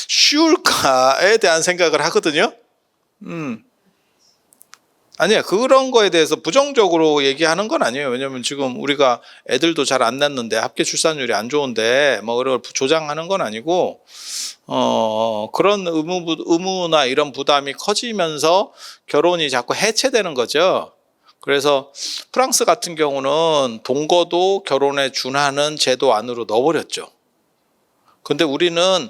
Speaker 1: 쉬울까에 대한 생각을 하거든요. 아니야, 그런 거에 대해서 부정적으로 얘기하는 건 아니에요. 왜냐면 지금 우리가 애들도 잘 안 낳는데 합계 출산율이 안 좋은데 뭐 그걸 조장하는 건 아니고, 그런 의무나 이런 부담이 커지면서 결혼이 자꾸 해체되는 거죠. 그래서 프랑스 같은 경우는 동거도 결혼에 준하는 제도 안으로 넣어버렸죠. 근데 우리는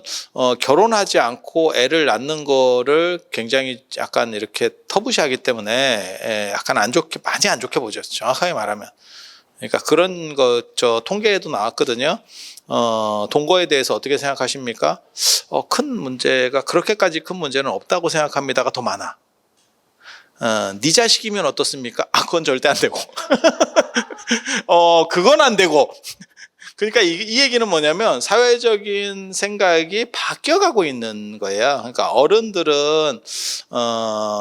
Speaker 1: 결혼하지 않고 애를 낳는 거를 굉장히 약간 이렇게 터부시하기 때문에 약간 안 좋게, 많이 안 좋게 보죠. 정확하게 말하면. 그러니까 그런 거 저 통계에도 나왔거든요. 동거에 대해서 어떻게 생각하십니까? 큰 문제가, 그렇게까지 큰 문제는 없다고 생각합니다가 더 많아. 네 자식이면 어떻습니까? 그건 절대 안 되고. 그건 안 되고. 그러니까 이 얘기는 뭐냐면 사회적인 생각이 바뀌어가고 있는 거예요. 그러니까 어른들은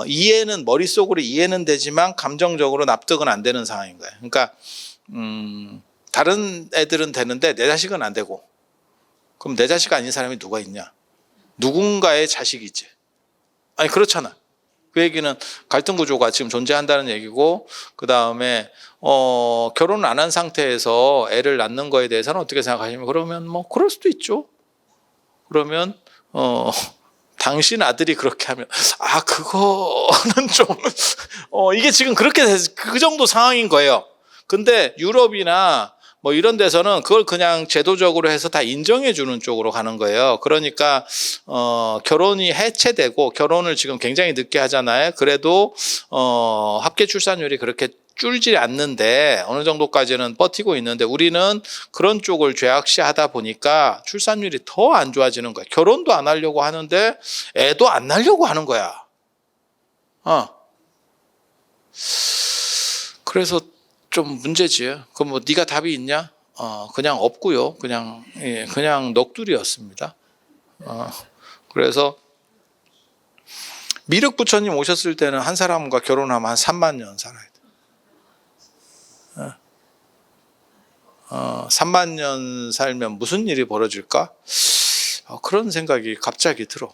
Speaker 1: 이해는, 머릿속으로 이해는 되지만 감정적으로 납득은 안 되는 상황인 거예요. 그러니까 다른 애들은 되는데 내 자식은 안 되고, 그럼 내 자식 아닌 사람이 누가 있냐? 누군가의 자식이지. 아니 그렇잖아. 그 얘기는 갈등 구조가 지금 존재한다는 얘기고, 그 다음에 결혼을 안 한 상태에서 애를 낳는 거에 대해서는 어떻게 생각하시면, 그러면 뭐 그럴 수도 있죠. 그러면 당신 아들이 그렇게 하면 그거는 좀 이게 지금 그렇게 그 정도 상황인 거예요. 근데 유럽이나 뭐 이런 데서는 그걸 그냥 제도적으로 해서 다 인정해 주는 쪽으로 가는 거예요. 그러니까 결혼이 해체되고, 결혼을 지금 굉장히 늦게 하잖아요. 그래도 합계 출산율이 그렇게 줄지 않는데 어느 정도까지는 버티고 있는데, 우리는 그런 쪽을 죄악시하다 보니까 출산율이 더 안 좋아지는 거야. 결혼도 안 하려고 하는데 애도 안 낳으려고 하는 거야. 그래서 좀 문제지. 그럼 뭐 네가 답이 있냐? 그냥 없고요. 그냥 넋두리였습니다. 그래서 미륵 부처님 오셨을 때는 한 사람과 결혼하면 한 3만 년 살아야 돼. 3만 년 살면 무슨 일이 벌어질까? 그런 생각이 갑자기 들어.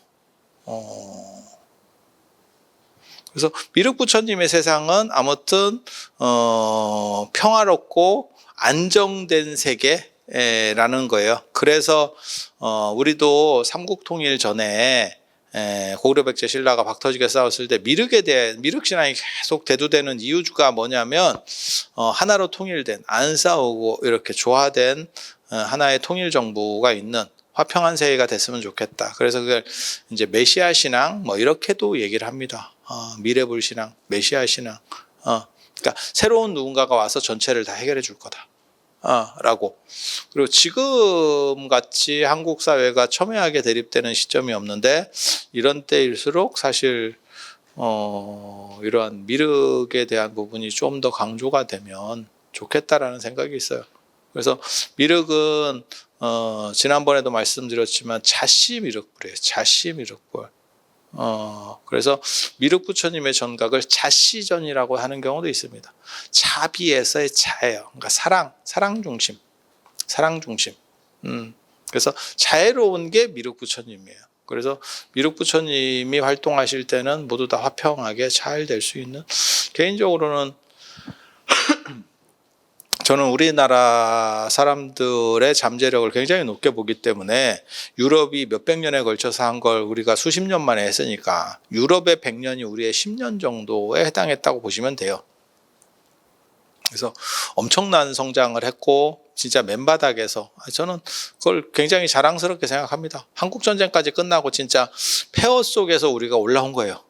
Speaker 1: 그래서 미륵 부처님의 세상은 아무튼 평화롭고 안정된 세계라는 거예요. 그래서 우리도 삼국통일 전에 고구려 백제 신라가 박터지게 싸웠을 때 미륵에 대해, 미륵 신앙이 계속 대두되는 이유가 뭐냐면 하나로 통일된, 안 싸우고 이렇게 조화된 하나의 통일 정부가 있는 화평한 세계가 됐으면 좋겠다. 그래서 그걸 이제 메시아 신앙 뭐 이렇게도 얘기를 합니다. 미래불 신앙, 메시아 신앙. 그러니까 새로운 누군가가 와서 전체를 다 해결해 줄 거다. 라고. 그리고 지금 같이 한국 사회가 첨예하게 대립되는 시점이 없는데, 이런 때일수록 사실 이러한 미륵에 대한 부분이 좀 더 강조가 되면 좋겠다라는 생각이 있어요. 그래서 미륵은 지난번에도 말씀드렸지만 자시 미륵불이에요. 자시 미륵불. 그래서 미륵 부처님의 전각을 자시전이라고 하는 경우도 있습니다. 자비에서의 자예요. 그러니까 사랑 중심. 그래서 자애로운 게 미륵 부처님이에요. 그래서 미륵 부처님이 활동하실 때는 모두 다 화평하게 잘 될 수 있는, 개인적으로는 저는 우리나라 사람들의 잠재력을 굉장히 높게 보기 때문에, 유럽이 몇백 년에 걸쳐서 한 걸 우리가 수십 년 만에 했으니까 유럽의 100년이 우리의 10년 정도에 해당했다고 보시면 돼요. 그래서 엄청난 성장을 했고 진짜 맨바닥에서, 저는 그걸 굉장히 자랑스럽게 생각합니다. 한국전쟁까지 끝나고 진짜 폐허 속에서 우리가 올라온 거예요.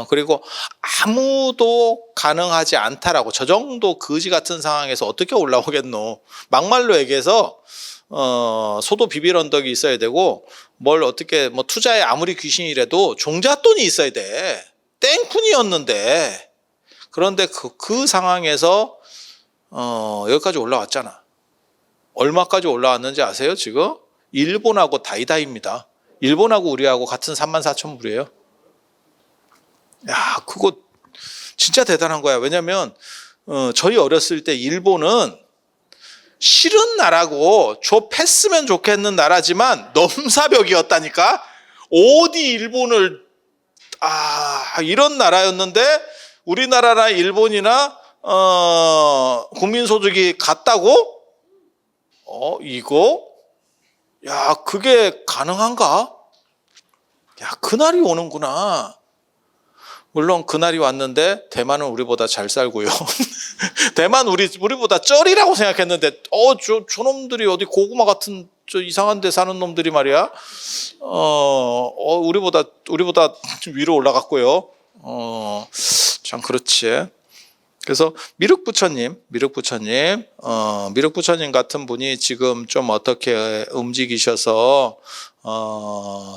Speaker 1: 그리고 아무도 가능하지 않다라고, 저 정도 거지 같은 상황에서 어떻게 올라오겠노. 막말로 얘기해서 소도 비빌 언덕이 있어야 되고, 뭘 어떻게 뭐 투자에 아무리 귀신이라도 종잣돈이 있어야 돼. 땡푼이었는데. 그런데 그 상황에서 여기까지 올라왔잖아. 얼마까지 올라왔는지 아세요? 지금 일본하고 다이다이입니다. 일본하고 우리하고 같은 34,000불이에요. 야, 그거 진짜 대단한 거야. 왜냐면 저희 어렸을 때 일본은 싫은 나라고 좁혔으면 좋겠는 나라지만 넘사벽이었다니까. 어디 일본을 이런 나라였는데 우리나라나 일본이나 국민소득이 같다고? 이거? 야, 그게 가능한가? 야, 그날이 오는구나. 물론 그날이 왔는데 대만은 우리보다 잘 살고요. 대만 우리보다 쩔이라고 생각했는데 저놈들이 어디 고구마 같은 저 이상한 데 사는 놈들이 말이야. 우리보다 위로 올라갔고요. 참 그렇지. 그래서 미륵부처님 같은 분이 지금 좀 어떻게 움직이셔서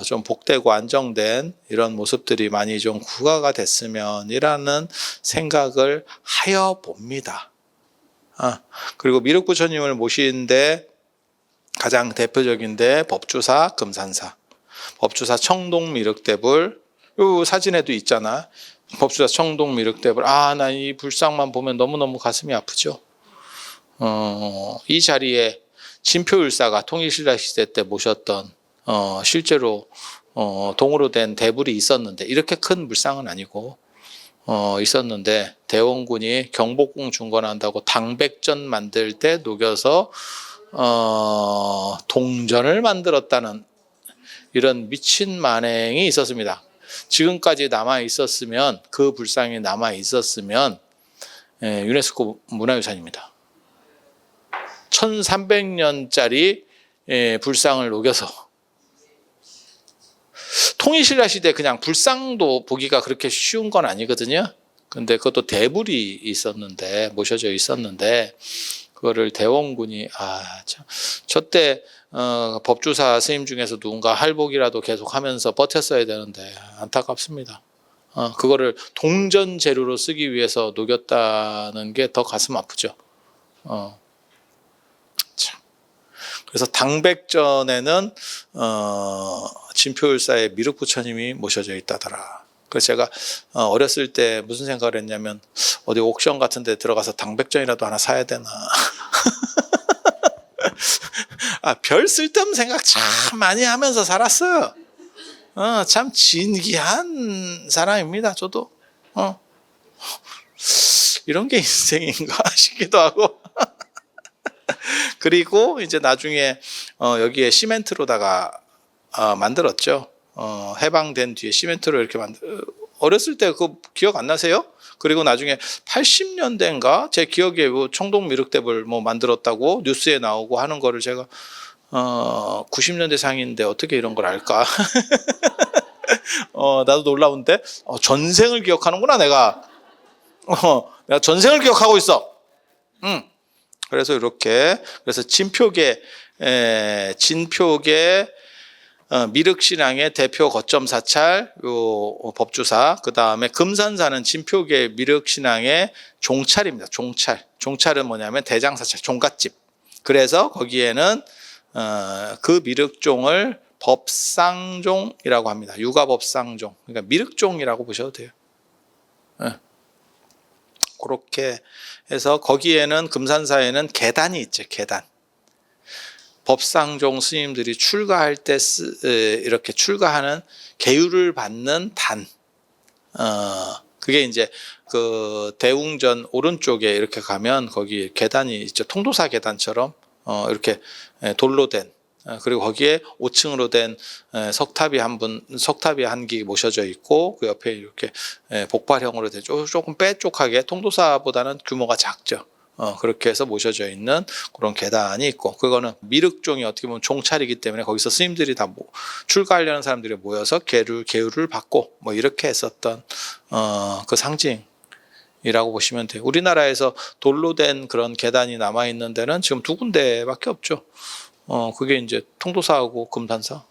Speaker 1: 좀 복되고 안정된 이런 모습들이 많이 좀 구가가 됐으면이라는 생각을 하여 봅니다. 그리고 미륵부처님을 모시는데 가장 대표적인데 법주사 금산사, 법주사 청동미륵대불, 요 사진에도 있잖아. 법주사 청동미륵대불. 나 이 불상만 보면 너무너무 가슴이 아프죠. 이 자리에 진표율사가 통일신라 시대 때 모셨던 실제로 동으로 된 대불이 있었는데, 이렇게 큰 불상은 아니고 있었는데, 대원군이 경복궁 중건한다고 당백전 만들 때 녹여서 동전을 만들었다는 이런 미친 만행이 있었습니다. 지금까지 남아 있었으면, 그 불상이 남아 있었으면 유네스코 문화유산입니다. 1300년짜리 불상을 녹여서, 통일신라 시대 그냥 불상도 보기가 그렇게 쉬운 건 아니거든요. 근데 그것도 대불이 있었는데, 모셔져 있었는데, 그거를 대원군이 참, 저때 법주사 스님 중에서 누군가 할복이라도 계속 하면서 버텼어야 되는데 안타깝습니다. 그거를 동전 재료로 쓰기 위해서 녹였다는 게 더 가슴 아프죠. 참. 그래서 당백전에는 진표율사의 미륵부처님이 모셔져 있다더라. 그래서 제가 어렸을 때 무슨 생각을 했냐면, 어디 옥션 같은 데 들어가서 당백전이라도 하나 사야 되나. 별 쓸데없는 생각 참 많이 하면서 살았어요. 참 진기한 사람입니다, 저도. 이런 게 인생인가 싶기도 하고. 그리고 이제 나중에 여기에 시멘트로다가 만들었죠. 해방된 뒤에 시멘트로 이렇게 어렸을 때 그 기억 안 나세요? 그리고 나중에 80년대인가 제 기억에 청동미륵대불 만들었다고 뉴스에 나오고 하는 거를 제가 90년대 상인데 어떻게 이런 걸 알까? 나도 놀라운데 전생을 기억하는구나 내가. 내가 전생을 기억하고 있어. 그래서 이렇게, 그래서 진표계 미륵신앙의 대표 거점 사찰 요 법주사, 그 다음에 금산사는 진표계 미륵신앙의 종찰입니다. 종찰은 뭐냐면 대장사찰, 종갓집. 그래서 거기에는 그 미륵종을 법상종이라고 합니다. 육아법상종, 그러니까 미륵종이라고 보셔도 돼요. 그렇게 해서 거기에는, 금산사에는 계단이 있죠. 계단. 법상종 스님들이 출가할 때 이렇게 출가하는 계율을 받는 단. 그게 이제 그 대웅전 오른쪽에 이렇게 가면 거기 계단이 있죠. 통도사 계단처럼 이렇게 돌로 된, 그리고 거기에 5층으로 된 석탑이 한 기 모셔져 있고, 그 옆에 이렇게 복발형으로 된 조금 빼쪽하게, 통도사보다는 규모가 작죠. 그렇게 해서 모셔져 있는 그런 계단이 있고, 그거는 미륵종이 어떻게 보면 종찰이기 때문에 거기서 스님들이 다 출가하려는 사람들이 모여서 계율을 받고 이렇게 했었던 그 상징이라고 보시면 돼요. 우리나라에서 돌로 된 그런 계단이 남아 있는 데는 지금 2군데밖에 없죠. 그게 이제 통도사하고 금산사.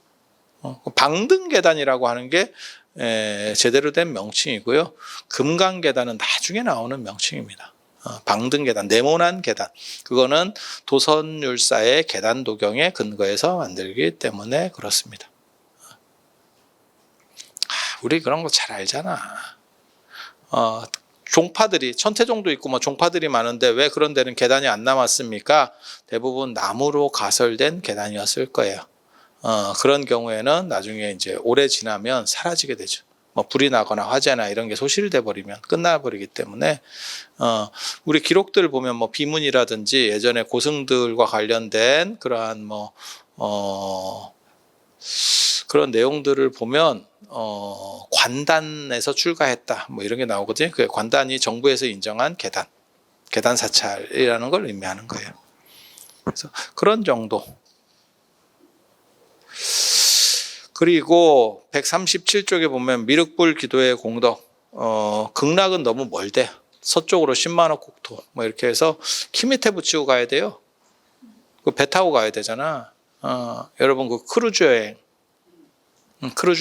Speaker 1: 방등계단이라고 하는 게 제대로 된 명칭이고요. 금강계단은 나중에 나오는 명칭입니다. 방등계단, 네모난 계단, 그거는 도선율사의 계단도경에 근거해서 만들기 때문에 그렇습니다. 우리 그런 거 잘 알잖아. 종파들이, 천태종도 있고 종파들이 많은데 왜 그런 데는 계단이 안 남았습니까? 대부분 나무로 가설된 계단이었을 거예요. 그런 경우에는 나중에 이제 오래 지나면 사라지게 되죠. 뭐 불이 나거나 화재나 이런 게 소실돼 버리면 끝나버리기 때문에 우리 기록들을 보면 뭐 비문이라든지 예전에 고승들과 관련된 그러한 그런 내용들을 보면 관단에서 출가했다 뭐 이런 게 나오거든요. 그 관단이 정부에서 인정한 계단 사찰이라는 걸 의미하는 거예요. 그래서 그런 정도. 그리고 137쪽에 보면 미륵불 기도의 공덕, 극락은 너무 멀대. 서쪽으로 10만억 국토 뭐 이렇게 해서 키 밑에 붙이고 가야 돼요. 그 배 타고 가야 되잖아. 여러분 그 크루즈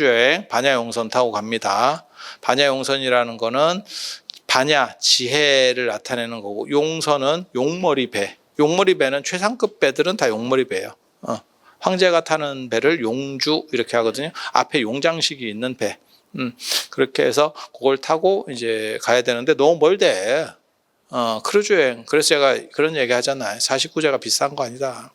Speaker 1: 여행 반야용선 타고 갑니다. 반야용선이라는 거는 반야 지혜를 나타내는 거고, 용선은 용머리 배. 용머리 배는 최상급 배들은 다 용머리 배예요. 황제가 타는 배를 용주 이렇게 하거든요. 앞에 용장식이 있는 배. 그렇게 해서 그걸 타고 이제 가야 되는데 너무 멀대. 크루즈 여행. 그래서 제가 그런 얘기 하잖아요. 49제가 비싼 거 아니다.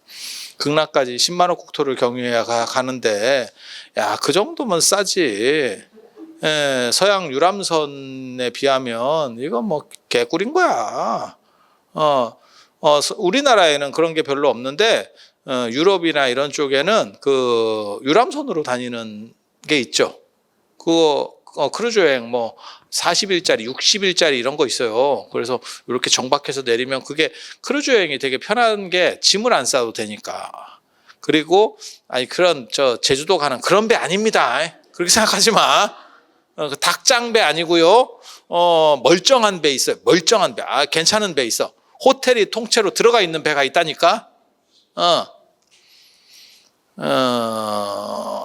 Speaker 1: 극락까지 10만원 국토를 경유해야 가는데, 야, 그 정도면 싸지. 서양 유람선에 비하면 이건 뭐 개꿀인 거야. 우리나라에는 그런 게 별로 없는데, 유럽이나 이런 쪽에는 그 유람선으로 다니는 게 있죠. 그거 크루즈 여행 뭐 40일짜리, 60일짜리 이런 거 있어요. 그래서 이렇게 정박해서 내리면 그게 크루즈 여행이 되게 편한 게 짐을 안 싸도 되니까. 그리고 그런 제주도 가는 그런 배 아닙니다. 그렇게 생각하지 마. 그 닭장배 아니고요. 멀쩡한 배 있어요. 멀쩡한 배. 괜찮은 배 있어. 호텔이 통째로 들어가 있는 배가 있다니까.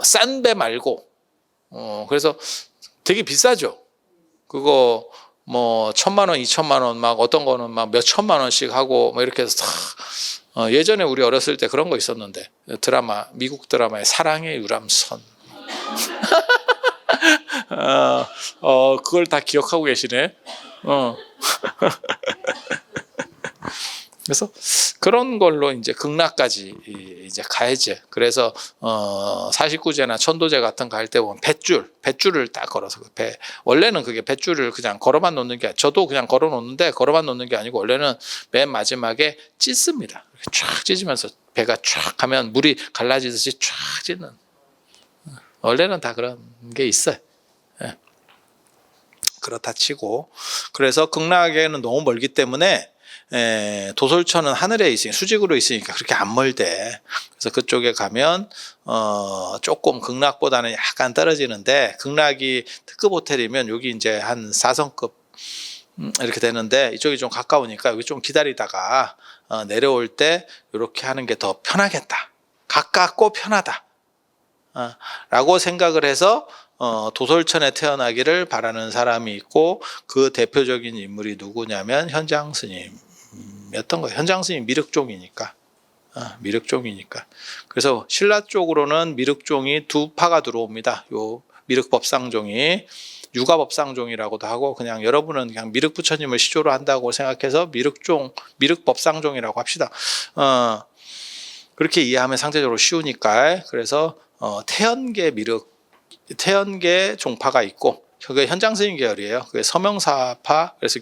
Speaker 1: 싼 배 말고. 그래서 되게 비싸죠. 그거 뭐 1,000만 원, 2,000만 원, 막 어떤 거는 막 몇 천만 원씩 하고 뭐 이렇게 해서 예전에 우리 어렸을 때 그런 거 있었는데, 미국 드라마의 사랑의 유람선. 그걸 다 기억하고 계시네. 그래서 그런 걸로 이제 극락까지 이제 가야지. 그래서 49제나 천도제 같은 거 할 때 보면 뱃줄을 딱 걸어서 원래는 그게 뱃줄을 그냥 걸어만 놓는 게, 저도 그냥 걸어 놓는데 걸어만 놓는 게 아니고 원래는 맨 마지막에 찢습니다. 쫙 찢으면서 배가 쫙 하면 물이 갈라지듯이 쫙 찢는. 원래는 다 그런 게 있어요. 그렇다 치고, 그래서 극락에는 너무 멀기 때문에 도솔천은 하늘에 있으니까, 수직으로 있으니까 그렇게 안 멀대. 그래서 그쪽에 가면 조금 극락보다는 약간 떨어지는데, 극락이 특급 호텔이면 여기 이제 한 4성급 이렇게 되는데, 이쪽이 좀 가까우니까 여기 좀 기다리다가 내려올 때 이렇게 하는 게 더 편하겠다. 가깝고 편하다. 라고 생각을 해서 도솔천에 태어나기를 바라는 사람이 있고, 그 대표적인 인물이 누구냐면 현장 스님이었던 거예요. 현장 스님 미륵종이니까. 그래서 신라 쪽으로는 미륵종이 두 파가 들어옵니다. 요 미륵법상종이 유가법상종이라고도 하고, 그냥 여러분은 그냥 미륵부처님을 시조로 한다고 생각해서 미륵법상종이라고 합시다. 그렇게 이해하면 상대적으로 쉬우니까. 그래서 태연계 종파가 있고, 그게 현장 스님 계열이에요. 그게 서명사파. 그래서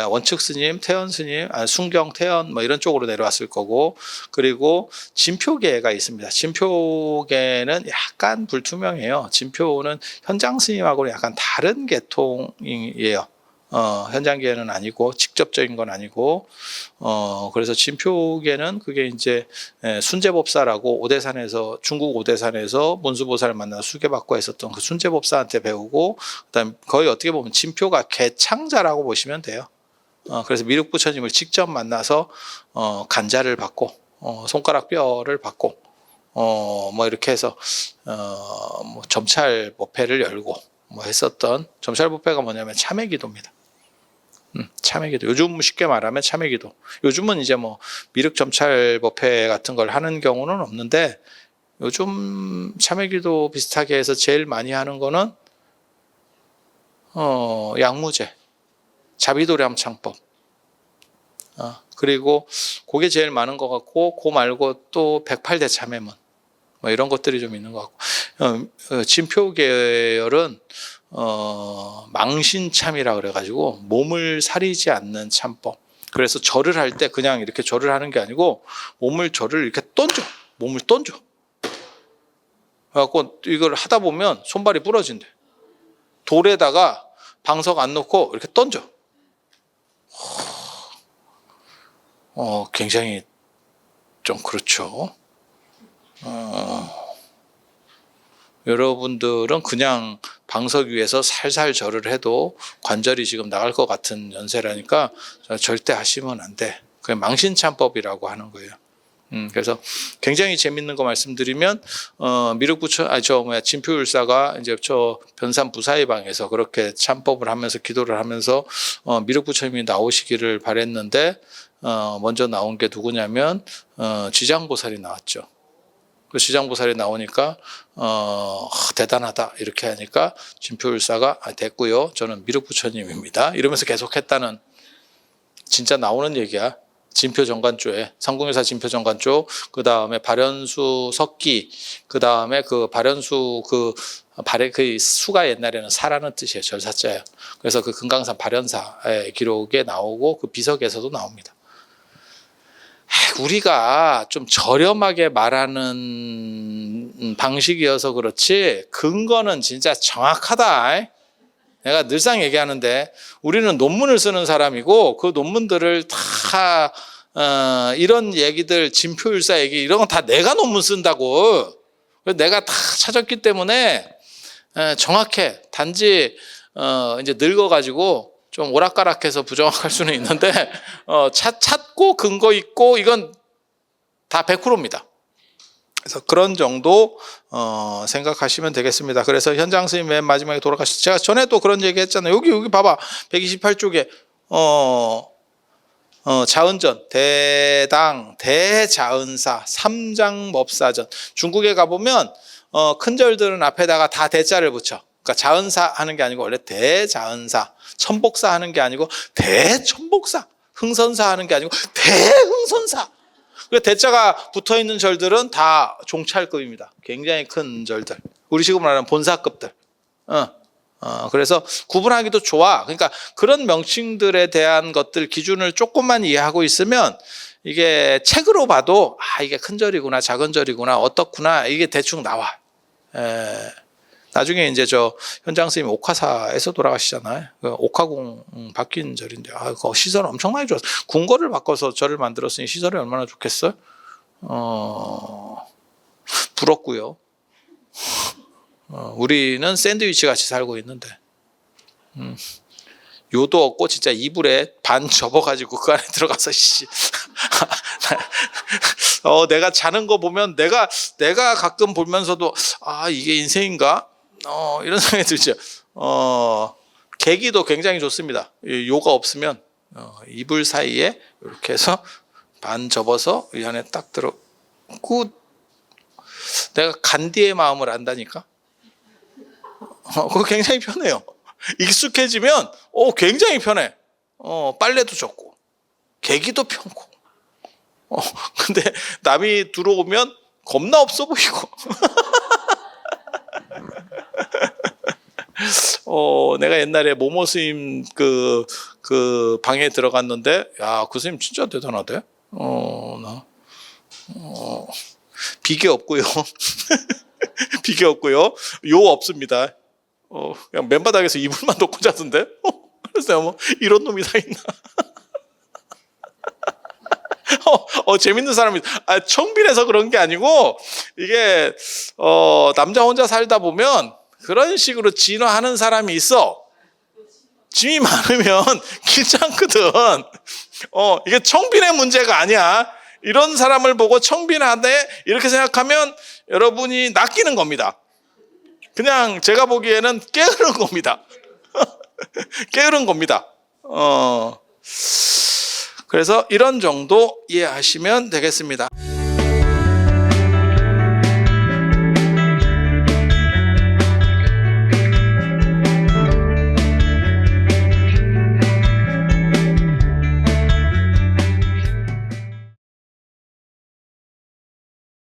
Speaker 1: 원측 스님, 태연 스님, 순경, 태연 뭐 이런 쪽으로 내려왔을 거고, 그리고 진표계가 있습니다. 진표계는 약간 불투명해요. 진표는 현장 스님하고는 약간 다른 계통이에요. 현장계는 아니고, 직접적인 건 아니고, 그래서 진표계는 그게 이제 순제법사라고 중국 오대산에서 문수보살을 만나서 수계받고 했었던 그 순제법사한테 배우고, 그다음 거의 어떻게 보면 진표가 개창자라고 보시면 돼요. 그래서 미륵부처님을 직접 만나서 간자를 받고, 손가락 뼈를 받고, 뭐 이렇게 해서 뭐 점찰법회를 열고 뭐 했었던, 점찰법회가 뭐냐면 참회기도입니다. 참회기도. 요즘 쉽게 말하면 참회기도. 요즘은 이제 뭐 미륵점찰법회 같은 걸 하는 경우는 없는데, 요즘 참회기도 비슷하게 해서 제일 많이 하는 거는 양무제, 자비도량창법. 그리고 그게 제일 많은 것 같고, 그 말고 또 108대 참회문 뭐 이런 것들이 좀 있는 것 같고, 진표 계열은 망신참이라 그래가지고 몸을 사리지 않는 참법. 그래서 절을 할 때 그냥 이렇게 절을 하는 게 아니고 절을 이렇게 몸을 던져. 그래갖고 이걸 하다 보면 손발이 부러진대. 돌에다가 방석 안 놓고 이렇게 던져. 굉장히 좀 그렇죠. 여러분들은 그냥 방석 위에서 살살 절을 해도 관절이 지금 나갈 것 같은 연세라니까 절대 하시면 안 돼. 그게 망신참법이라고 하는 거예요. 그래서 굉장히 재밌는 거 말씀드리면, 진표율사가 이제 저 변산 부사의 방에서 그렇게 참법을 하면서 기도를 하면서, 미륵부처님이 나오시기를 바랬는데, 먼저 나온 게 누구냐면, 지장보살이 나왔죠. 그 지장보살이 나오니까, 대단하다. 이렇게 하니까, 진표율사가, 됐고요. 저는 미륵부처님입니다. 이러면서 계속 했다는, 진짜 나오는 얘기야. 진표정관조에 상궁유사 진표정관조, 그 다음에 발현수 석기, 그 다음에 그 발현수 그 수가 옛날에는 사라는 뜻이에요. 절사자예요. 그래서 그 금강산 발현사의 기록에 나오고 그 비석에서도 나옵니다. 우리가 좀 저렴하게 말하는 방식이어서 그렇지 근거는 진짜 정확하다. 내가 늘상 얘기하는데 우리는 논문을 쓰는 사람이고 그 논문들을 다 이런 얘기들 진표율사 얘기 이런 건 다 내가 논문 쓴다고. 내가 다 찾았기 때문에 정확해. 단지 이제 늙어가지고 좀 오락가락해서 부정확할 수는 있는데 찾고 근거 있고 이건 다 100%입니다. 그래서 그런 정도 생각하시면 되겠습니다. 그래서 현장 스님 맨 마지막에 돌아가셨어요. 제가 전에도 그런 얘기 했잖아요. 여기 봐봐. 128쪽에 자은전, 대당, 대자은사, 삼장법사전. 중국에 가보면 큰 절들은 앞에다가 다 대자를 붙여. 그러니까 자은사 하는 게 아니고 원래 대자은사, 천복사 하는 게 아니고 대천복사, 흥선사 하는 게 아니고 대흥선사. 대자가 붙어있는 절들은 다 종찰급입니다. 굉장히 큰 절들. 우리 지금 말하는 본사급들. 그래서 구분하기도 좋아. 그러니까 그런 명칭들에 대한 것들 기준을 조금만 이해하고 있으면 이게 책으로 봐도 이게 큰 절이구나 작은 절이구나 어떻구나 이게 대충 나와. 나중에 이제 저 현장 스님 옥화사에서 돌아가시잖아요. 그 옥화궁 바뀐 절인데, 그 시설 엄청나게 좋았어. 궁궐을 바꿔서 절을 만들었으니 시설이 얼마나 좋겠어요? 부럽고요. 우리는 샌드위치 같이 살고 있는데, 요도 없고 진짜 이불에 반 접어가지고 그 안에 들어가서 내가 자는 거 보면 내가 가끔 보면서도 이게 인생인가? 이런 생각이 들죠. 계기도 굉장히 좋습니다. 요가 없으면 이불 사이에 이렇게 해서 반 접어서 이 안에 딱 들어고 내가 간디의 마음을 안다니까. 그거 굉장히 편해요. 익숙해지면 굉장히 편해. 빨래도 좋고 계기도 편고. 근데 남이 들어오면 겁나 없어 보이고. 내가 옛날에 모모 스님 그 방에 들어갔는데, 그 스님 진짜 대단하대. 비계 없고요. 비계 없고요. 요 없습니다. 그냥 맨바닥에서 이불만 놓고 자던데. 그래서 뭐 이런 놈이 다 있나. 재밌는 사람이, 청빈해서 그런 게 아니고, 이게, 남자 혼자 살다 보면, 그런 식으로 진화하는 사람이 있어. 짐이 많으면 귀찮거든. 이게 청빈의 문제가 아니야. 이런 사람을 보고 청빈하대, 이렇게 생각하면 여러분이 낚이는 겁니다. 그냥 제가 보기에는 게으른 겁니다. 게으른 겁니다. 그래서 이런 정도 이해하시면 되겠습니다.